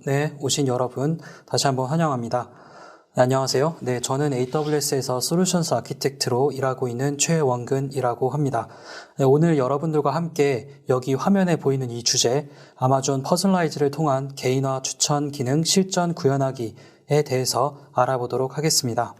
네, 오신 여러분 다시 한번 환영합니다. 네, 안녕하세요. 네, 저는 AWS에서 솔루션스 아키텍트로 일하고 있는 최원근이라고 합니다. 네, 오늘 여러분들과 함께 여기 화면에 보이는 이 주제, 아마존 퍼스널라이즈를 통한 개인화 추천 기능 실전 구현하기에 대해서 알아보도록 하겠습니다.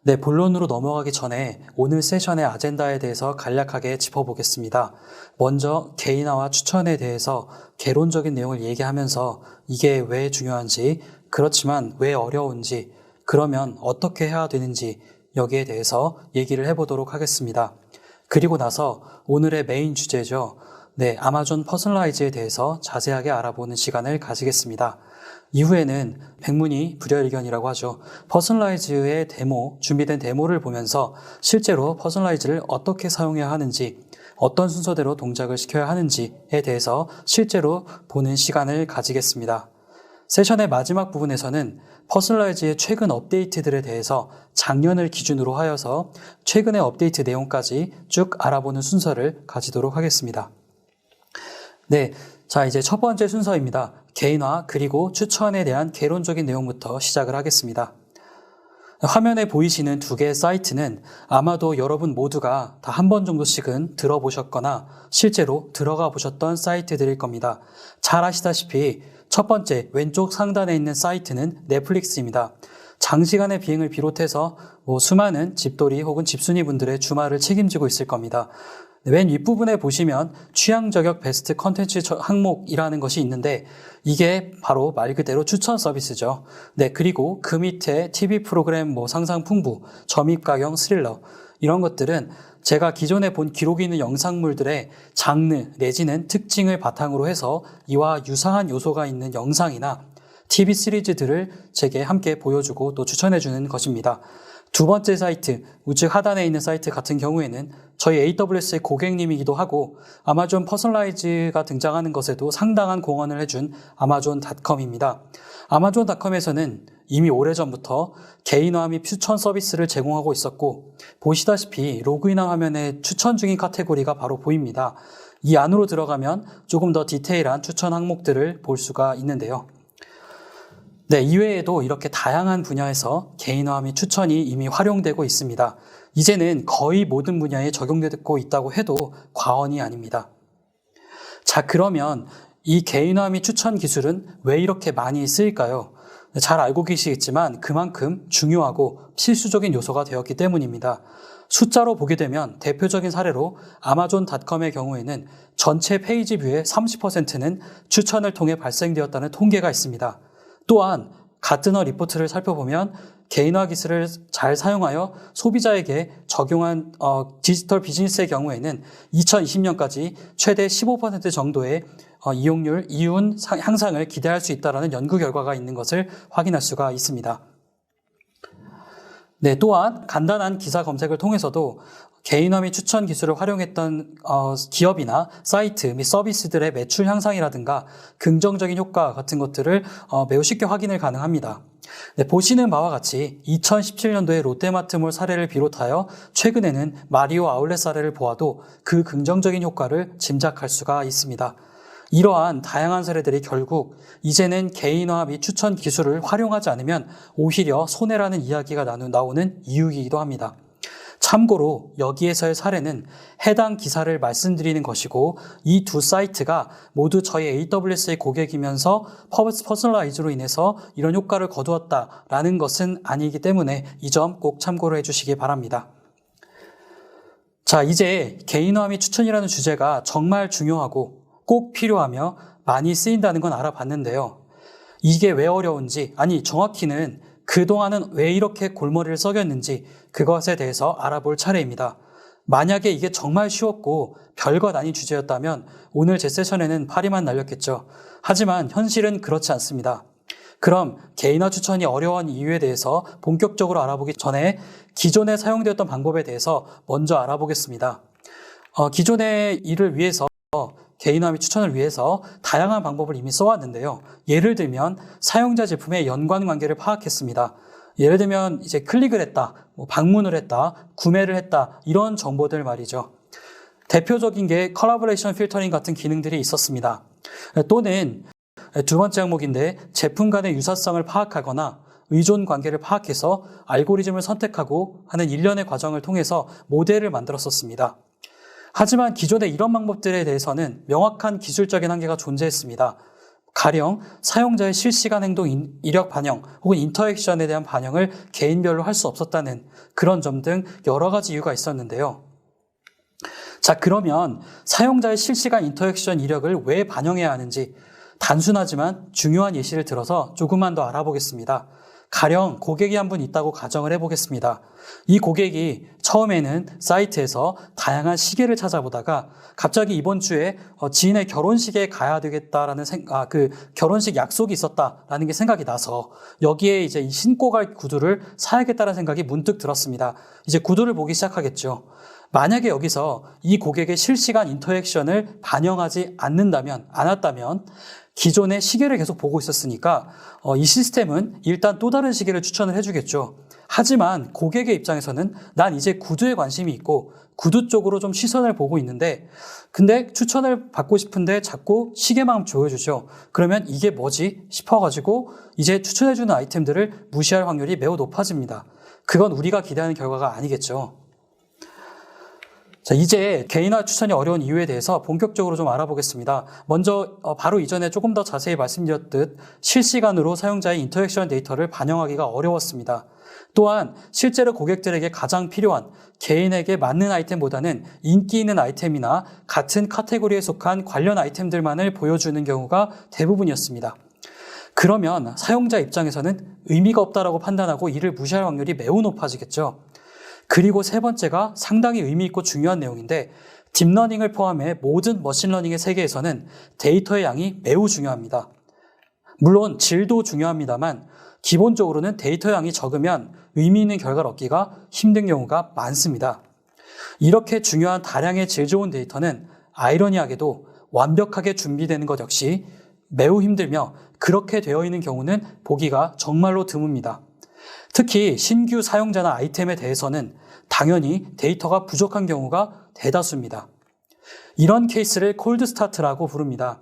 네, 본론으로 넘어가기 전에 오늘 세션의 아젠다에 대해서 간략하게 짚어보겠습니다. 먼저 개인화와 추천에 대해서 개론적인 내용을 얘기하면서 이게 왜 중요한지, 그렇지만 왜 어려운지, 그러면 어떻게 해야 되는지 여기에 대해서 얘기를 해보도록 하겠습니다. 그리고 나서 오늘의 메인 주제죠. 네, 아마존 퍼스널라이즈에 대해서 자세하게 알아보는 시간을 가지겠습니다. 이후에는 백문이 불여일견이라고 하죠. 퍼스널라이즈의 준비된 데모를 보면서 실제로 퍼스널라이즈를 어떻게 사용해야 하는지, 어떤 순서대로 동작을 시켜야 하는지에 대해서 실제로 보는 시간을 가지겠습니다. 세션의 마지막 부분에서는 퍼스널라이즈의 최근 업데이트들에 대해서 작년을 기준으로 하여서 최근의 업데이트 내용까지 쭉 알아보는 순서를 가지도록 하겠습니다. 네, 자 이제 첫 번째 순서입니다. 개인화 그리고 추천에 대한 개론적인 내용부터 시작을 하겠습니다. 화면에 보이시는 두 개의 사이트는 아마도 여러분 모두가 다 한 번 정도씩은 들어보셨거나 실제로 들어가 보셨던 사이트들일 겁니다. 잘 아시다시피 첫 번째 왼쪽 상단에 있는 사이트는 넷플릭스입니다. 장시간의 비행을 비롯해서 수많은 집돌이 혹은 집순이 분들의 주말을 책임지고 있을 겁니다. 맨 윗부분에 보시면 취향 저격 베스트 컨텐츠 항목이라는 것이 있는데 이게 바로 말 그대로 추천 서비스죠. 네, 그리고 그 밑에 TV 프로그램 상상 풍부, 점입 가경 스릴러 이런 것들은 제가 기존에 본 기록이 있는 영상물들의 장르 내지는 특징을 바탕으로 해서 이와 유사한 요소가 있는 영상이나 TV 시리즈들을 제게 함께 보여주고 또 추천해주는 것입니다. 두 번째 사이트, 우측 하단에 있는 사이트 같은 경우에는 저희 AWS의 고객님이기도 하고 아마존 퍼스널라이즈가 등장하는 것에도 상당한 공헌을 해준 아마존닷컴입니다. 아마존닷컴에서는 이미 오래전부터 개인화 및 추천 서비스를 제공하고 있었고 보시다시피 로그인한 화면에 추천 중인 카테고리가 바로 보입니다. 이 안으로 들어가면 조금 더 디테일한 추천 항목들을 볼 수가 있는데요. 네, 이외에도 이렇게 다양한 분야에서 개인화 및 추천이 이미 활용되고 있습니다. 이제는 거의 모든 분야에 적용되고 있다고 해도 과언이 아닙니다. 자, 그러면 이 개인화 및 추천 기술은 왜 이렇게 많이 쓰일까요? 잘 알고 계시겠지만 그만큼 중요하고 필수적인 요소가 되었기 때문입니다. 숫자로 보게 되면 대표적인 사례로 아마존닷컴의 경우에는 전체 페이지 뷰의 30%는 추천을 통해 발생되었다는 통계가 있습니다. 또한 가트너 리포트를 살펴보면 개인화 기술을 잘 사용하여 소비자에게 적용한 디지털 비즈니스의 경우에는 2020년까지 최대 15% 정도의 이용률, 이윤 향상을 기대할 수 있다는 연구 결과가 있는 것을 확인할 수가 있습니다. 네, 또한 간단한 기사 검색을 통해서도 개인화 및 추천 기술을 활용했던 기업이나 사이트 및 서비스들의 매출 향상이라든가 긍정적인 효과 같은 것들을 매우 쉽게 확인을 가능합니다. 네, 보시는 바와 같이 2017년도에 롯데마트몰 사례를 비롯하여 최근에는 마리오 아울렛 사례를 보아도 그 긍정적인 효과를 짐작할 수가 있습니다. 이러한 다양한 사례들이 결국 이제는 개인화 및 추천 기술을 활용하지 않으면 오히려 손해라는 이야기가 나오는 이유이기도 합니다. 참고로 여기에서의 사례는 해당 기사를 말씀드리는 것이고 이 두 사이트가 모두 저희 AWS의 고객이면서 퍼스널라이즈로 인해서 이런 효과를 거두었다라는 것은 아니기 때문에 이 점 꼭 참고를 해주시기 바랍니다. 자, 이제 개인화 및 추천이라는 주제가 정말 중요하고 꼭 필요하며 많이 쓰인다는 건 알아봤는데요. 이게 왜 어려운지, 아니 정확히는 그동안은 왜 이렇게 골머리를 썩였는지 그것에 대해서 알아볼 차례입니다. 만약에 이게 정말 쉬웠고 별것 아닌 주제였다면 오늘 제 세션에는 파리만 날렸겠죠. 하지만 현실은 그렇지 않습니다. 그럼 개인화 추천이 어려운 이유에 대해서 본격적으로 알아보기 전에 기존에 사용되었던 방법에 대해서 먼저 알아보겠습니다. 기존의 일을 위해서 개인화 및 추천을 위해서 다양한 방법을 이미 써왔는데요. 예를 들면 사용자 제품의 연관 관계를 파악했습니다. 예를 들면 이제 클릭을 했다, 방문을 했다, 구매를 했다 이런 정보들 말이죠. 대표적인 게 컬래버레이션 필터링 같은 기능들이 있었습니다. 또는 두 번째 항목인데 제품 간의 유사성을 파악하거나 의존 관계를 파악해서 알고리즘을 선택하고 하는 일련의 과정을 통해서 모델을 만들었었습니다. 하지만 기존의 이런 방법들에 대해서는 명확한 기술적인 한계가 존재했습니다. 가령 사용자의 실시간 행동 이력 반영 혹은 인터액션에 대한 반영을 개인별로 할 수 없었다는 그런 점 등 여러 가지 이유가 있었는데요. 자, 그러면 사용자의 실시간 인터액션 이력을 왜 반영해야 하는지 단순하지만 중요한 예시를 들어서 조금만 더 알아보겠습니다. 가령 고객이 한 분 있다고 가정을 해보겠습니다. 이 고객이 처음에는 사이트에서 다양한 시계를 찾아보다가 갑자기 이번 주에 지인의 결혼식에 가야 되겠다라는 결혼식 약속이 있었다라는 게 생각이 나서 여기에 이제 이 신고 갈 구두를 사야겠다는 생각이 문득 들었습니다. 이제 구두를 보기 시작하겠죠. 만약에 여기서 이 고객의 실시간 인터액션을 반영하지 않았다면 기존의 시계를 계속 보고 있었으니까 이 시스템은 일단 또 다른 시계를 추천을 해주겠죠. 하지만 고객의 입장에서는 난 이제 구두에 관심이 있고 구두 쪽으로 좀 시선을 보고 있는데 근데 추천을 받고 싶은데 자꾸 시계만 보여주죠. 그러면 이게 뭐지 싶어가지고 이제 추천해주는 아이템들을 무시할 확률이 매우 높아집니다. 그건 우리가 기대하는 결과가 아니겠죠. 자, 이제 개인화 추천이 어려운 이유에 대해서 본격적으로 좀 알아보겠습니다. 먼저 바로 이전에 조금 더 자세히 말씀드렸듯 실시간으로 사용자의 인터액션 데이터를 반영하기가 어려웠습니다. 또한 실제로 고객들에게 가장 필요한 개인에게 맞는 아이템보다는 인기 있는 아이템이나 같은 카테고리에 속한 관련 아이템들만을 보여주는 경우가 대부분이었습니다. 그러면 사용자 입장에서는 의미가 없다라고 판단하고 이를 무시할 확률이 매우 높아지겠죠. 그리고 세 번째가 상당히 의미 있고 중요한 내용인데 딥러닝을 포함해 모든 머신러닝의 세계에서는 데이터의 양이 매우 중요합니다. 물론 질도 중요합니다만 기본적으로는 데이터 양이 적으면 의미 있는 결과를 얻기가 힘든 경우가 많습니다. 이렇게 중요한 다량의 질 좋은 데이터는 아이러니하게도 완벽하게 준비되는 것 역시 매우 힘들며 그렇게 되어 있는 경우는 보기가 정말로 드뭅니다. 특히 신규 사용자나 아이템에 대해서는 당연히 데이터가 부족한 경우가 대다수입니다. 이런 케이스를 콜드 스타트라고 부릅니다.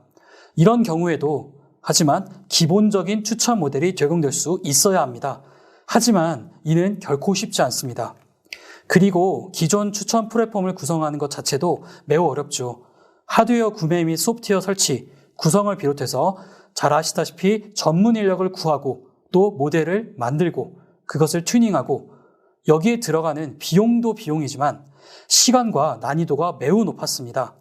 이런 경우에도 하지만 기본적인 추천 모델이 적용될 수 있어야 합니다. 하지만 이는 결코 쉽지 않습니다. 그리고 기존 추천 플랫폼을 구성하는 것 자체도 매우 어렵죠. 하드웨어 구매 및 소프트웨어 설치, 구성을 비롯해서 잘 아시다시피 전문 인력을 구하고 또 모델을 만들고 그것을 튜닝하고 여기에 들어가는 비용도 비용이지만 시간과 난이도가 매우 높았습니다.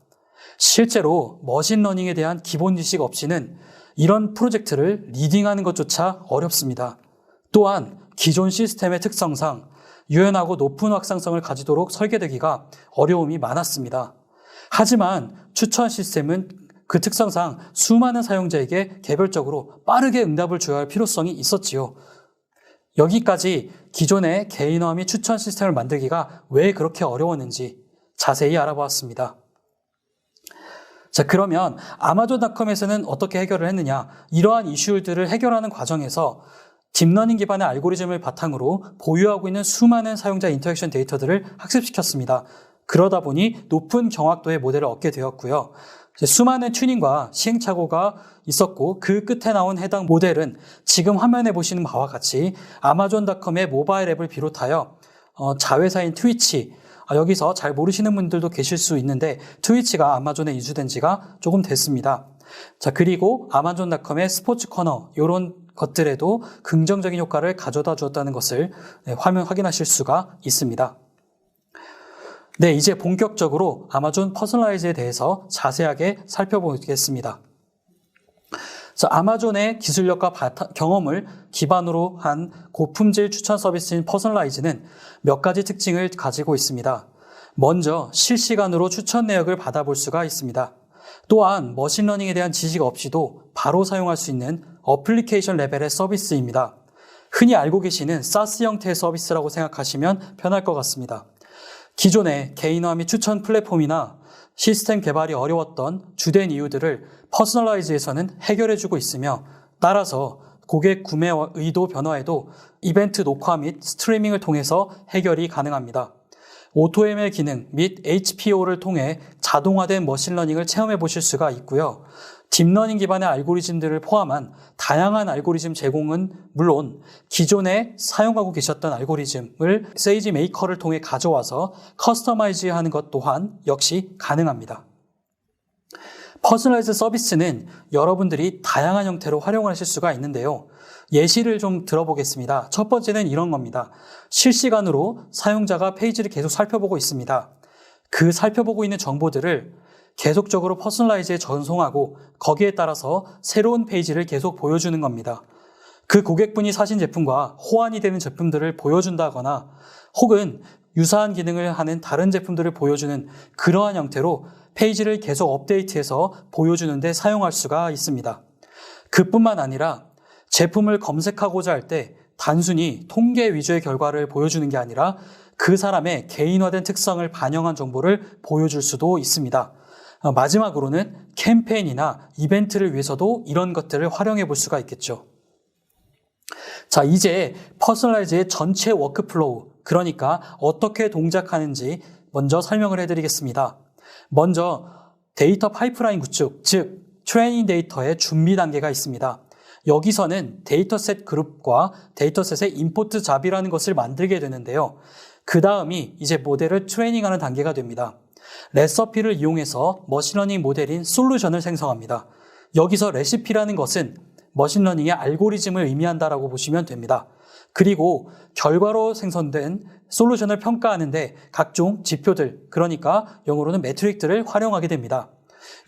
실제로 머신러닝에 대한 기본 지식 없이는 이런 프로젝트를 리딩하는 것조차 어렵습니다. 또한 기존 시스템의 특성상 유연하고 높은 확장성을 가지도록 설계되기가 어려움이 많았습니다. 하지만 추천 시스템은 그 특성상 수많은 사용자에게 개별적으로 빠르게 응답을 줘야 할 필요성이 있었지요. 여기까지 기존의 개인화 및 추천 시스템을 만들기가 왜 그렇게 어려웠는지 자세히 알아보았습니다. 자, 그러면 아마존닷컴에서는 어떻게 해결을 했느냐? 이러한 이슈들을 해결하는 과정에서 딥러닝 기반의 알고리즘을 바탕으로 보유하고 있는 수많은 사용자 인터랙션 데이터들을 학습시켰습니다. 그러다 보니 높은 정확도의 모델을 얻게 되었고요. 수많은 튜닝과 시행착오가 있었고 그 끝에 나온 해당 모델은 지금 화면에 보시는 바와 같이 아마존닷컴의 모바일 앱을 비롯하여 자회사인 트위치, 여기서 잘 모르시는 분들도 계실 수 있는데 트위치가 아마존에 이주된 지가 조금 됐습니다. 자, 그리고 아마존닷컴의 스포츠 코너 이런 것들에도 긍정적인 효과를 가져다 주었다는 것을 화면 확인하실 수가 있습니다. 네, 이제 본격적으로 아마존 퍼스널라이즈에 대해서 자세하게 살펴보겠습니다. 자, 아마존의 기술력과 경험을 기반으로 한 고품질 추천 서비스인 퍼스널라이즈는 몇 가지 특징을 가지고 있습니다. 먼저 실시간으로 추천 내역을 받아볼 수가 있습니다. 또한 머신러닝에 대한 지식 없이도 바로 사용할 수 있는 어플리케이션 레벨의 서비스입니다. 흔히 알고 계시는 SaaS 형태의 서비스라고 생각하시면 편할 것 같습니다. 기존의 개인화 및 추천 플랫폼이나 시스템 개발이 어려웠던 주된 이유들을 퍼스널라이즈에서는 해결해주고 있으며 따라서 고객 구매 의도 변화에도 이벤트 녹화 및 스트리밍을 통해서 해결이 가능합니다. AutoML 기능 및 HPO를 통해 자동화된 머신러닝을 체험해 보실 수가 있고요. 딥러닝 기반의 알고리즘들을 포함한 다양한 알고리즘 제공은 물론 기존에 사용하고 계셨던 알고리즘을 세이지메이커를 통해 가져와서 커스터마이즈하는 것 또한 역시 가능합니다. 퍼스널라이즈 서비스는 여러분들이 다양한 형태로 활용하실 수가 있는데요. 예시를 좀 들어보겠습니다. 첫 번째는 이런 겁니다. 실시간으로 사용자가 페이지를 계속 살펴보고 있습니다. 그 살펴보고 있는 정보들을 계속적으로 퍼스널라이즈에 전송하고 거기에 따라서 새로운 페이지를 계속 보여주는 겁니다. 그 고객분이 사신 제품과 호환이 되는 제품들을 보여준다거나 혹은 유사한 기능을 하는 다른 제품들을 보여주는 그러한 형태로 페이지를 계속 업데이트해서 보여주는 데 사용할 수가 있습니다. 그뿐만 아니라 제품을 검색하고자 할 때 단순히 통계 위주의 결과를 보여주는 게 아니라 그 사람의 개인화된 특성을 반영한 정보를 보여줄 수도 있습니다. 마지막으로는 캠페인이나 이벤트를 위해서도 이런 것들을 활용해 볼 수가 있겠죠. 자, 이제 퍼스널라이즈의 전체 워크플로우, 그러니까 어떻게 동작하는지 먼저 설명을 해드리겠습니다. 먼저 데이터 파이프라인 구축, 즉 트레이닝 데이터의 준비 단계가 있습니다. 여기서는 데이터셋 그룹과 데이터셋의 임포트 잡이라는 것을 만들게 되는데요. 그 다음이 이제 모델을 트레이닝하는 단계가 됩니다. 레시피를 이용해서 머신러닝 모델인 솔루션을 생성합니다. 여기서 레시피라는 것은 머신러닝의 알고리즘을 의미한다라고 보시면 됩니다. 그리고 결과로 생성된 솔루션을 평가하는데 각종 지표들, 그러니까 영어로는 매트릭들을 활용하게 됩니다.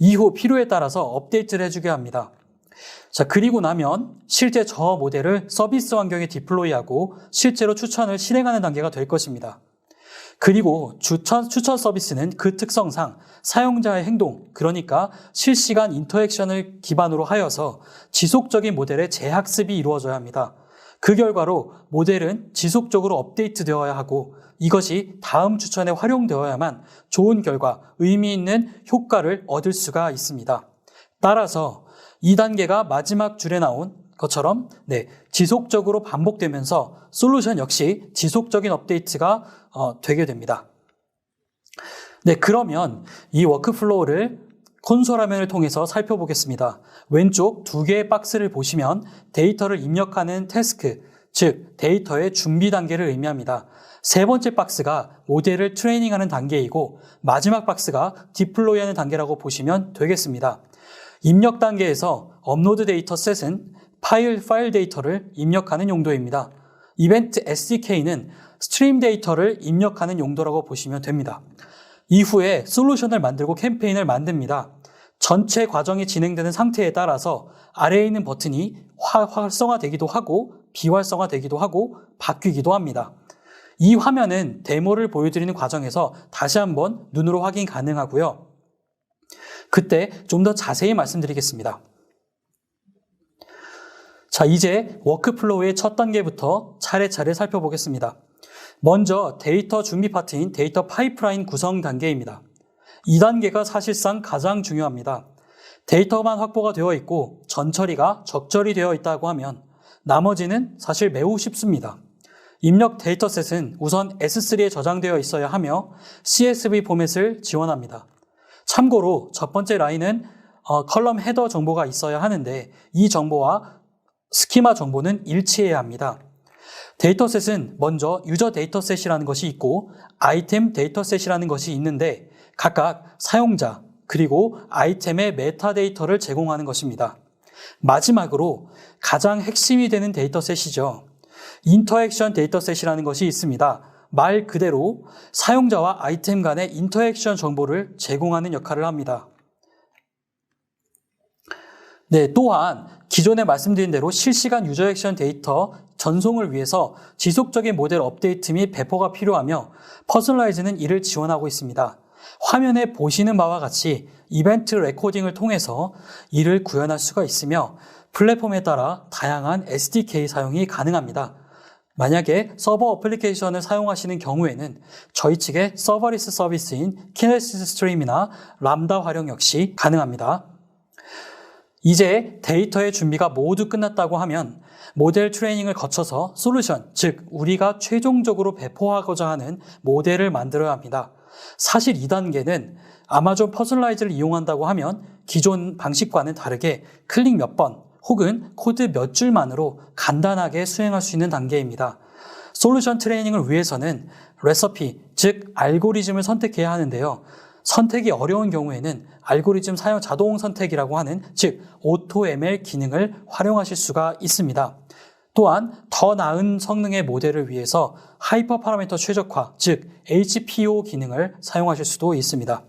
이후 필요에 따라서 업데이트를 해주게 합니다. 자, 그리고 나면 실제 저 모델을 서비스 환경에 디플로이하고 실제로 추천을 실행하는 단계가 될 것입니다. 그리고 추천 서비스는 그 특성상 사용자의 행동, 그러니까 실시간 인터액션을 기반으로 하여서 지속적인 모델의 재학습이 이루어져야 합니다. 그 결과로 모델은 지속적으로 업데이트되어야 하고 이것이 다음 추천에 활용되어야만 좋은 결과, 의미 있는 효과를 얻을 수가 있습니다. 따라서 2단계가 마지막 줄에 나온 것처럼 지속적으로 반복되면서 솔루션 역시 지속적인 업데이트가 되게 됩니다. 그러면 이 워크플로우를 콘솔 화면을 통해서 살펴보겠습니다. 왼쪽 두 개의 박스를 보시면 데이터를 입력하는 태스크, 즉 데이터의 준비 단계를 의미합니다. 세 번째 박스가 모델을 트레이닝하는 단계이고 마지막 박스가 디플로이하는 단계라고 보시면 되겠습니다. 입력 단계에서 업로드 데이터 셋은 파일 데이터를 입력하는 용도입니다. 이벤트 SDK는 스트림 데이터를 입력하는 용도라고 보시면 됩니다. 이후에 솔루션을 만들고 캠페인을 만듭니다. 전체 과정이 진행되는 상태에 따라서 아래에 있는 버튼이 활성화되기도 하고 비활성화되기도 하고 바뀌기도 합니다. 이 화면은 데모를 보여드리는 과정에서 다시 한번 눈으로 확인 가능하고요. 그때 좀 더 자세히 말씀드리겠습니다. 자, 이제 워크플로우의 첫 단계부터 차례차례 살펴보겠습니다. 먼저 데이터 준비 파트인 데이터 파이프라인 구성 단계입니다. 이 단계가 사실상 가장 중요합니다. 데이터만 확보가 되어 있고 전처리가 적절히 되어 있다고 하면 나머지는 사실 매우 쉽습니다. 입력 데이터셋은 우선 S3에 저장되어 있어야 하며 CSV 포맷을 지원합니다. 참고로 첫 번째 라인은 컬럼 헤더 정보가 있어야 하는데 이 정보와 스키마 정보는 일치해야 합니다. 데이터셋은 먼저 유저 데이터셋이라는 것이 있고 아이템 데이터셋이라는 것이 있는데 각각 사용자 그리고 아이템의 메타데이터를 제공하는 것입니다. 마지막으로 가장 핵심이 되는 데이터셋이죠. 인터액션 데이터셋이라는 것이 있습니다. 말 그대로 사용자와 아이템 간의 인터액션 정보를 제공하는 역할을 합니다. 또한 기존에 말씀드린 대로 실시간 유저 액션 데이터 전송을 위해서 지속적인 모델 업데이트 및 배포가 필요하며 퍼스널라이즈는 이를 지원하고 있습니다. 화면에 보시는 바와 같이 이벤트 레코딩을 통해서 이를 구현할 수가 있으며 플랫폼에 따라 다양한 SDK 사용이 가능합니다. 만약에 서버 어플리케이션을 사용하시는 경우에는 저희 측의 서버리스 서비스인 키네시스 스트림이나 람다 활용 역시 가능합니다. 이제 데이터의 준비가 모두 끝났다고 하면 모델 트레이닝을 거쳐서 솔루션, 즉 우리가 최종적으로 배포하고자 하는 모델을 만들어야 합니다. 사실 2단계는 아마존 퍼즐라이즈를 이용한다고 하면 기존 방식과는 다르게 클릭 몇 번 혹은 코드 몇 줄만으로 간단하게 수행할 수 있는 단계입니다. 솔루션 트레이닝을 위해서는 레시피, 즉 알고리즘을 선택해야 하는데요. 선택이 어려운 경우에는 알고리즘 사용 자동 선택이라고 하는 즉 AutoML 기능을 활용하실 수가 있습니다. 또한 더 나은 성능의 모델을 위해서 하이퍼 파라미터 최적화, 즉 HPO 기능을 사용하실 수도 있습니다.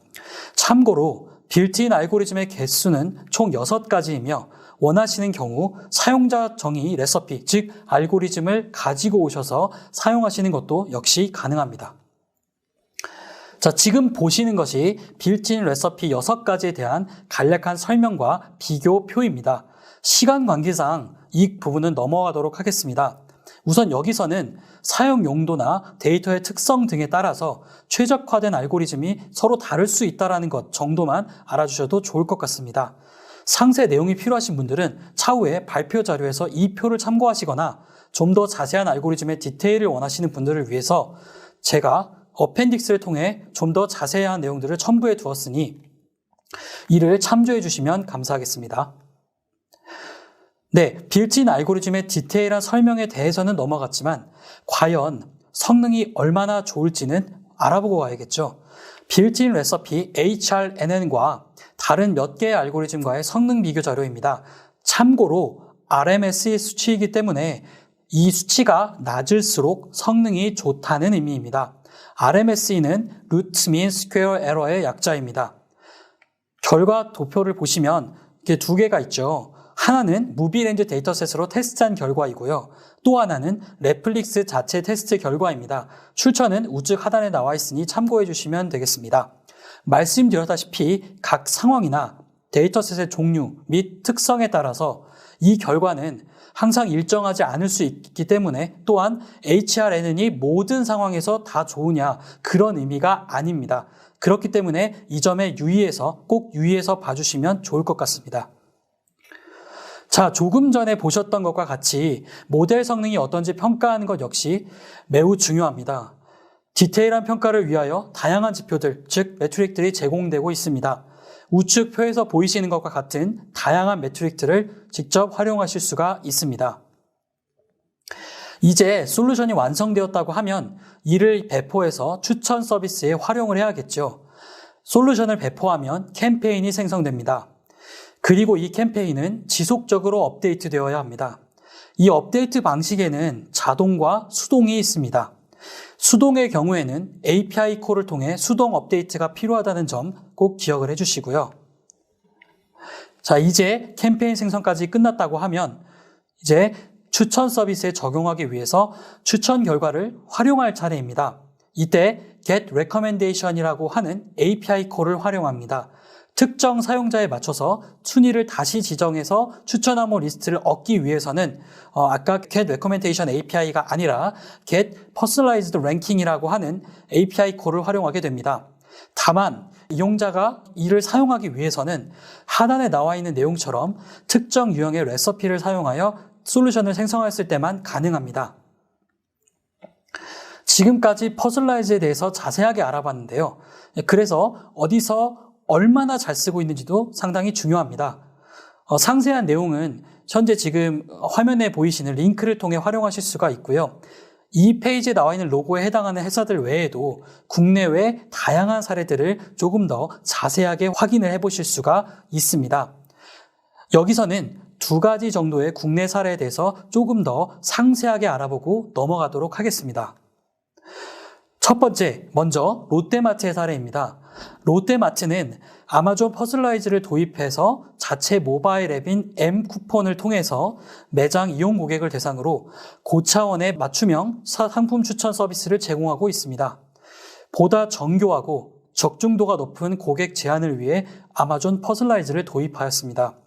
참고로 빌트인 알고리즘의 개수는 총 6가지이며 원하시는 경우 사용자 정의 레시피, 즉 알고리즘을 가지고 오셔서 사용하시는 것도 역시 가능합니다. 자, 지금 보시는 것이 빌트인 레시피 6가지에 대한 간략한 설명과 비교표입니다. 시간 관계상 이 부분은 넘어가도록 하겠습니다. 우선 여기서는 사용 용도나 데이터의 특성 등에 따라서 최적화된 알고리즘이 서로 다를 수 있다는 것 정도만 알아주셔도 좋을 것 같습니다. 상세 내용이 필요하신 분들은 차후에 발표 자료에서 이 표를 참고하시거나 좀 더 자세한 알고리즘의 디테일을 원하시는 분들을 위해서 제가 어펜딕스를 통해 좀 더 자세한 내용들을 첨부해 두었으니 이를 참조해 주시면 감사하겠습니다. 네, 빌트인 알고리즘의 디테일한 설명에 대해서는 넘어갔지만 과연 성능이 얼마나 좋을지는 알아보고 가야겠죠. 빌트인 레시피 HRNN과 다른 몇 개의 알고리즘과의 성능 비교 자료입니다. 참고로 RMS의 수치이기 때문에 이 수치가 낮을수록 성능이 좋다는 의미입니다. RMSE는 Root Mean Square Error의 약자입니다. 결과 도표를 보시면 이게 두 개가 있죠. 하나는 무비렌즈 데이터셋으로 테스트한 결과이고요. 또 하나는 레플릭스 자체 테스트 결과입니다. 출처는 우측 하단에 나와 있으니 참고해 주시면 되겠습니다. 말씀드렸다시피 각 상황이나 데이터셋의 종류 및 특성에 따라서 이 결과는 항상 일정하지 않을 수 있기 때문에 또한 HRNN이 모든 상황에서 다 좋으냐 그런 의미가 아닙니다. 그렇기 때문에 이 점에 꼭 유의해서 봐주시면 좋을 것 같습니다. 자, 조금 전에 보셨던 것과 같이 모델 성능이 어떤지 평가하는 것 역시 매우 중요합니다. 디테일한 평가를 위하여 다양한 지표들, 즉 매트릭들이 제공되고 있습니다. 우측 표에서 보이시는 것과 같은 다양한 매트릭들을 직접 활용하실 수가 있습니다. 이제 솔루션이 완성되었다고 하면 이를 배포해서 추천 서비스에 활용을 해야겠죠. 솔루션을 배포하면 캠페인이 생성됩니다. 그리고 이 캠페인은 지속적으로 업데이트되어야 합니다. 이 업데이트 방식에는 자동과 수동이 있습니다. 수동의 경우에는 API 콜을 통해 수동 업데이트가 필요하다는 점 꼭 기억을 해주시고요. 자, 이제 캠페인 생성까지 끝났다고 하면 이제 추천 서비스에 적용하기 위해서 추천 결과를 활용할 차례입니다. 이때 get recommendation이라고 하는 API 콜을 활용합니다. 특정 사용자에 맞춰서 순위를 다시 지정해서 추천 항목 리스트를 얻기 위해서는 아까 get recommendation API가 아니라 get personalized ranking이라고 하는 API 콜을 활용하게 됩니다. 다만 이용자가 이를 사용하기 위해서는 하단에 나와 있는 내용처럼 특정 유형의 레시피를 사용하여 솔루션을 생성했을 때만 가능합니다. 지금까지 퍼즐라이즈에 대해서 자세하게 알아봤는데요. 그래서 어디서 얼마나 잘 쓰고 있는지도 상당히 중요합니다. 상세한 내용은 현재 지금 화면에 보이시는 링크를 통해 활용하실 수가 있고요. 이 페이지에 나와 있는 로고에 해당하는 회사들 외에도 국내외 다양한 사례들을 조금 더 자세하게 확인을 해보실 수가 있습니다. 여기서는 2가지 정도의 국내 사례에 대해서 조금 더 상세하게 알아보고 넘어가도록 하겠습니다. 첫 번째, 먼저 롯데마트의 사례입니다. 롯데마트는 아마존 퍼즐라이즈를 도입해서 자체 모바일 앱인 M쿠폰을 통해서 매장 이용 고객을 대상으로 고차원의 맞춤형 상품 추천 서비스를 제공하고 있습니다. 보다 정교하고 적중도가 높은 고객 제한을 위해 아마존 퍼즐라이즈를 도입하였습니다.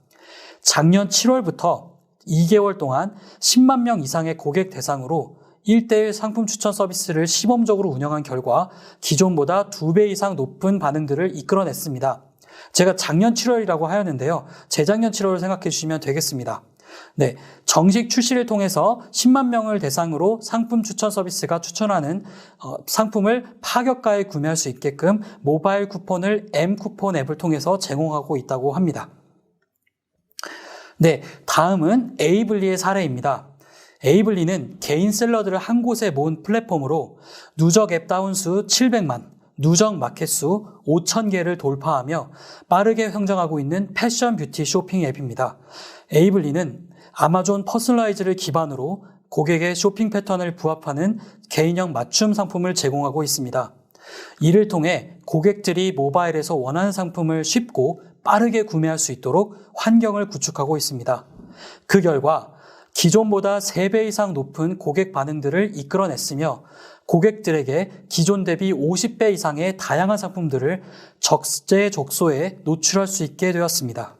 작년 7월부터 2개월 동안 10만 명 이상의 고객 대상으로 1:1 상품 추천 서비스를 시범적으로 운영한 결과 기존보다 2배 이상 높은 반응들을 이끌어냈습니다. 제가 작년 7월이라고 하였는데요. 재작년 7월을 생각해 주시면 되겠습니다. 네, 정식 출시를 통해서 10만 명을 대상으로 상품 추천 서비스가 추천하는 상품을 파격가에 구매할 수 있게끔 모바일 쿠폰을 M쿠폰 앱을 통해서 제공하고 있다고 합니다. 네, 다음은 에이블리의 사례입니다. 에이블리는 개인 셀러들을 한 곳에 모은 플랫폼으로 누적 앱 다운수 700만, 누적 마켓수 5,000개를 돌파하며 빠르게 성장하고 있는 패션 뷰티 쇼핑 앱입니다. 에이블리는 아마존 퍼스널라이즈를 기반으로 고객의 쇼핑 패턴을 부합하는 개인형 맞춤 상품을 제공하고 있습니다. 이를 통해 고객들이 모바일에서 원하는 상품을 쉽고 빠르게 구매할 수 있도록 환경을 구축하고 있습니다. 그 결과 기존보다 3배 이상 높은 고객 반응들을 이끌어냈으며 고객들에게 기존 대비 50배 이상의 다양한 상품들을 적재적소에 노출할 수 있게 되었습니다.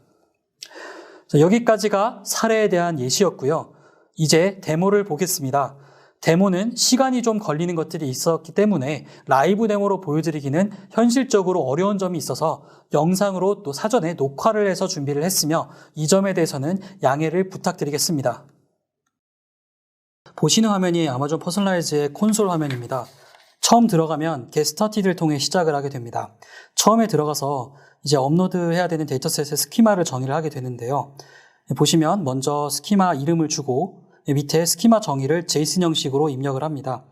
여기까지가 사례에 대한 예시였고요. 이제 데모를 보겠습니다. 데모는 시간이 좀 걸리는 것들이 있었기 때문에 라이브 데모로 보여드리기는 현실적으로 어려운 점이 있어서 영상으로 또 사전에 녹화를 해서 준비를 했으며 이 점에 대해서는 양해를 부탁드리겠습니다. 보시는 화면이 아마존 퍼스널라이즈의 콘솔 화면입니다. 처음 들어가면 Get Started를 통해 시작을 하게 됩니다. 처음에 들어가서 이제 업로드해야 되는 데이터셋의 스키마를 정의를 하게 되는데요. 보시면 먼저 스키마 이름을 주고 밑에 스키마 정의를 JSON 형식으로 입력을 합니다.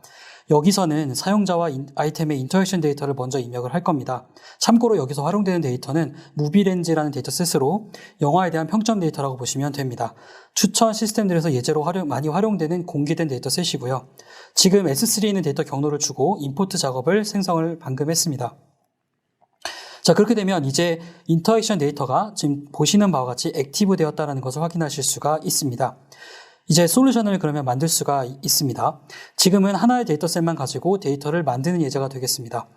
여기서는 사용자와 아이템의 인터랙션 데이터를 먼저 입력을 할 겁니다. 참고로 여기서 활용되는 데이터는 무비렌즈라는 데이터셋으로 영화에 대한 평점 데이터라고 보시면 됩니다. 추천 시스템들에서 예제로 많이 활용되는 공개된 데이터셋이고요. 지금 S3에 있는 데이터 경로를 주고 임포트 작업을 생성을 방금 했습니다. 자, 그렇게 되면 이제 인터랙션 데이터가 지금 보시는 바와 같이 액티브 되었다는 것을 확인하실 수가 있습니다. 이제 솔루션을 그러면 만들 수가 있습니다. 지금은 하나의 데이터셋만 가지고 데이터를 만드는 예제가 되겠습니다.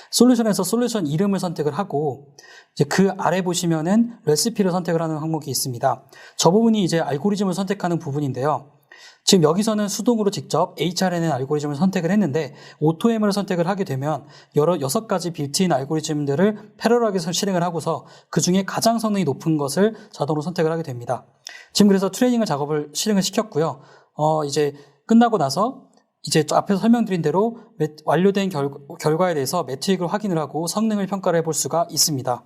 솔루션에서 솔루션 이름을 선택을 하고 이제 그 아래 보시면은 레시피를 선택을 하는 항목이 있습니다. 저 부분이 이제 알고리즘을 선택하는 부분인데요. 지금 여기서는 수동으로 직접 HRNN 알고리즘을 선택을 했는데 AutoML을 선택을 하게 되면 6가지 빌트인 알고리즘들을 패러럴하게 실행을 하고서 그 중에 가장 성능이 높은 것을 자동으로 선택을 하게 됩니다. 지금 그래서 트레이닝을 작업을 실행을 시켰고요. 이제 끝나고 나서 이제 앞에서 설명드린 대로 완료된 결과에 대해서 매트릭을 확인을 하고 성능을 평가를 해볼 수가 있습니다.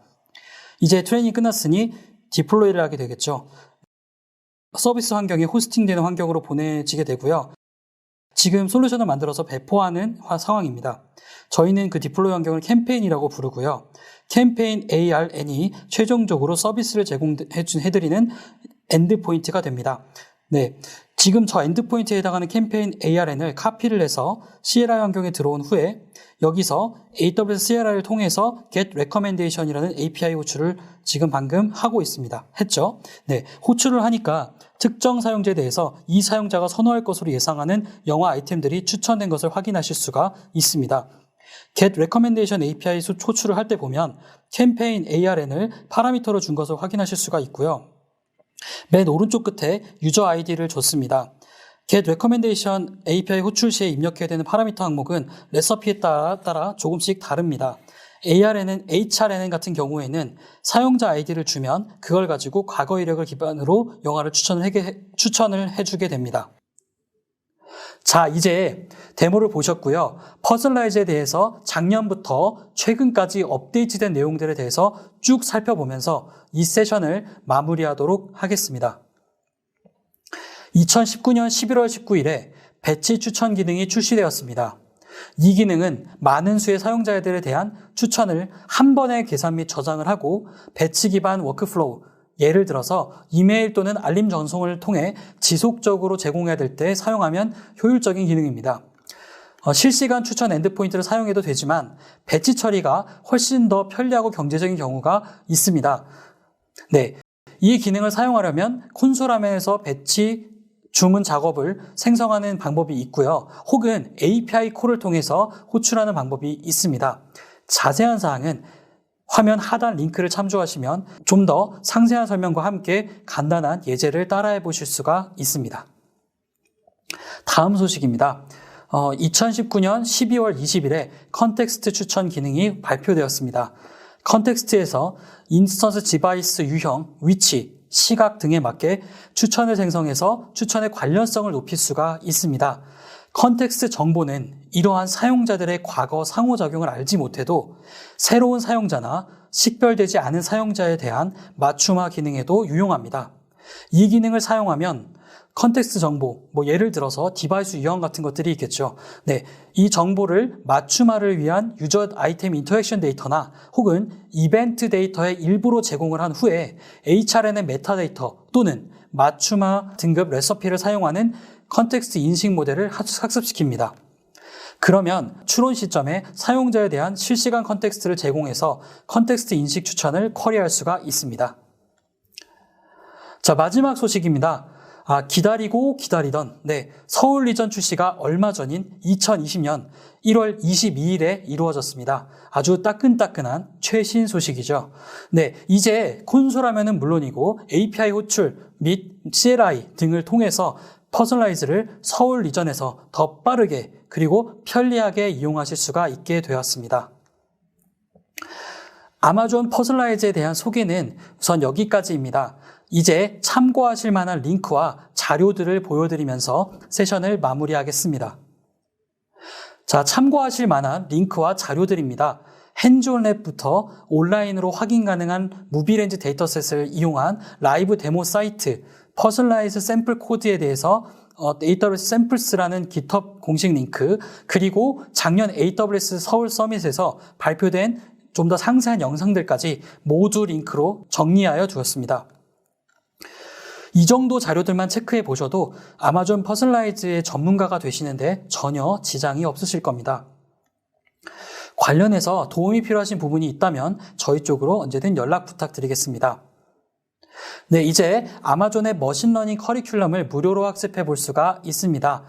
이제 트레이닝이 끝났으니 디플로이를 하게 되겠죠. 서비스 환경이 호스팅되는 환경으로 보내지게 되고요. 지금 솔루션을 만들어서 배포하는 상황입니다. 저희는 그 디플로이 환경을 캠페인이라고 부르고요. 캠페인 ARN이 최종적으로 서비스를 제공해드리는 엔드포인트가 됩니다. 네, 지금 저 엔드포인트에 해당하는 캠페인 ARN을 카피를 해서 CLI 환경에 들어온 후에 여기서 AWS CLI를 통해서 Get Recommendation이라는 API 호출을 지금 방금 하고 있습니다. 했죠? 네, 호출을 하니까 특정 사용자에 대해서 이 사용자가 선호할 것으로 예상하는 영화 아이템들이 추천된 것을 확인하실 수가 있습니다. Get Recommendation API 호출을 할 때 보면 캠페인 ARN을 파라미터로 준 것을 확인하실 수가 있고요. 맨 오른쪽 끝에 유저 아이디를 줬습니다. Get Recommendation API 호출 시에 입력해야 되는 파라미터 항목은 레시피에 따라 조금씩 다릅니다. ARNN, HRNN 같은 경우에는 사용자 아이디를 주면 그걸 가지고 과거 이력을 기반으로 영화를 추천을 해주게 됩니다. 자, 이제 데모를 보셨고요. 퍼스널라이즈에 대해서 작년부터 최근까지 업데이트된 내용들에 대해서 쭉 살펴보면서 이 세션을 마무리하도록 하겠습니다. 2019년 11월 19일에 배치 추천 기능이 출시되었습니다. 이 기능은 많은 수의 사용자들에 대한 추천을 한 번에 계산 및 저장을 하고 배치 기반 워크플로우, 예를 들어서 이메일 또는 알림 전송을 통해 지속적으로 제공해야 될 때 사용하면 효율적인 기능입니다. 실시간 추천 엔드포인트를 사용해도 되지만 배치 처리가 훨씬 더 편리하고 경제적인 경우가 있습니다. 네, 이 기능을 사용하려면 콘솔 화면에서 배치 주문 작업을 생성하는 방법이 있고요. 혹은 API 콜을 통해서 호출하는 방법이 있습니다. 자세한 사항은 화면 하단 링크를 참조하시면 좀 더 상세한 설명과 함께 간단한 예제를 따라해 보실 수가 있습니다. 다음 소식입니다. 2019년 12월 20일에 컨텍스트 추천 기능이 발표되었습니다. 컨텍스트에서 인스턴스 디바이스 유형, 위치, 시각 등에 맞게 추천을 생성해서 추천의 관련성을 높일 수가 있습니다. 컨텍스트 정보는 이러한 사용자들의 과거 상호작용을 알지 못해도 새로운 사용자나 식별되지 않은 사용자에 대한 맞춤화 기능에도 유용합니다. 이 기능을 사용하면 컨텍스트 정보, 예를 들어서 디바이스 유형 같은 것들이 있겠죠. 네, 이 정보를 맞춤화를 위한 유저 아이템 인터랙션 데이터나 혹은 이벤트 데이터의 일부로 제공을 한 후에 HRN의 메타데이터 또는 맞춤화 등급 레시피를 사용하는 컨텍스트 인식 모델을 학습시킵니다. 그러면 추론 시점에 사용자에 대한 실시간 컨텍스트를 제공해서 컨텍스트 인식 추천을 쿼리할 수가 있습니다. 자, 마지막 소식입니다. 기다리고 기다리던 서울 리전 출시가 얼마 전인 2020년 1월 22일에 이루어졌습니다. 아주 따끈따끈한 최신 소식이죠. 이제 콘솔 화면은 물론이고 API 호출 및 CLI 등을 통해서 퍼스널라이즈를 서울 리전에서 더 빠르게 그리고 편리하게 이용하실 수가 있게 되었습니다. 아마존 퍼스널라이즈에 대한 소개는 우선 여기까지입니다. 이제 참고하실 만한 링크와 자료들을 보여드리면서 세션을 마무리하겠습니다. 자, 참고하실 만한 링크와 자료들입니다. 핸즈온 랩부터 온라인으로 확인 가능한 무비렌즈 데이터셋을 이용한 라이브 데모 사이트, 퍼스널라이즈 샘플 코드에 대해서 AWS 샘플스라는 GitHub 공식 링크, 그리고 작년 AWS 서울 서밋에서 발표된 좀 더 상세한 영상들까지 모두 링크로 정리하여 두었습니다. 이 정도 자료들만 체크해 보셔도 아마존 퍼스널라이즈의 전문가가 되시는데 전혀 지장이 없으실 겁니다. 관련해서 도움이 필요하신 부분이 있다면 저희 쪽으로 언제든 연락 부탁드리겠습니다. 이제 아마존의 머신러닝 커리큘럼을 무료로 학습해 볼 수가 있습니다.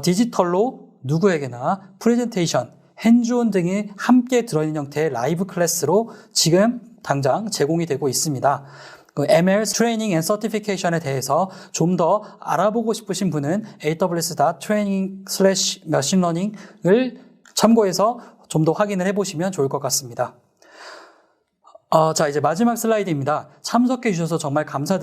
디지털로 누구에게나 프레젠테이션, 핸즈온 등이 함께 들어있는 형태의 라이브 클래스로 지금 당장 제공이 되고 있습니다. ML 트레이닝 앤 서티피케이션에 대해서 좀 더 알아보고 싶으신 분은 aws.training/machinelearning을 참고해서 좀 더 확인을 해보시면 좋을 것 같습니다. 자, 이제 마지막 슬라이드입니다. 참석해 주셔서 정말 감사드립니다.